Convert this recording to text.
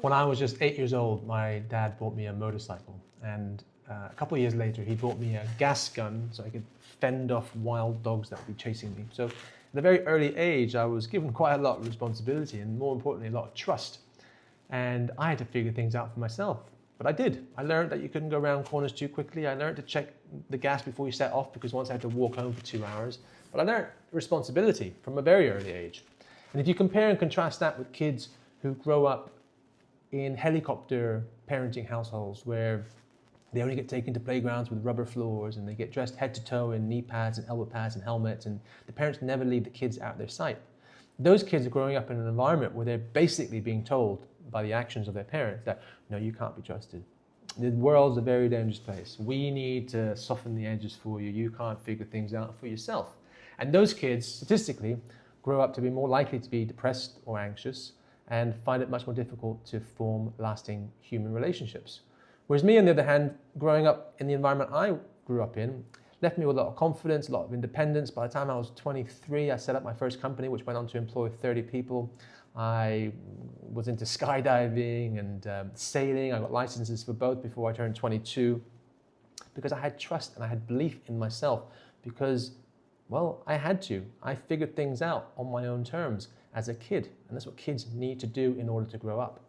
When I was just 8 years old, my dad bought me a motorcycle, and a couple of years later, he bought me a gas gun so I could fend off wild dogs that would be chasing me. So, at a very early age, I was given quite a lot of responsibility and, more importantly, a lot of trust. And I had to figure things out for myself. But I did. I learned that you couldn't go around corners too quickly. I learned to check the gas before you set off because once I had to walk home for 2 hours. But I learned responsibility from a very early age. And if you compare and contrast that with kids who grow up in helicopter parenting households where they only get taken to playgrounds with rubber floors and they get dressed head to toe in knee pads and elbow pads and helmets, and the parents never leave the kids out of their sight. Those kids are growing up in an environment where they're basically being told by the actions of their parents that, no, you can't be trusted. The world's a very dangerous place. We need to soften the edges for you. You can't figure things out for yourself. And those kids, statistically, grow up to be more likely to be depressed or anxious and find it much more difficult to form lasting human relationships. Whereas me, on the other hand, growing up in the environment I grew up in, left me with a lot of confidence, a lot of independence. By the time I was 23, I set up my first company, which went on to employ 30 people. I was into skydiving and sailing. I got licenses for both before I turned 22 because I had trust and I had belief in myself because, well, I had to. I figured things out on my own terms as a kid, and that's what kids need to do in order to grow up.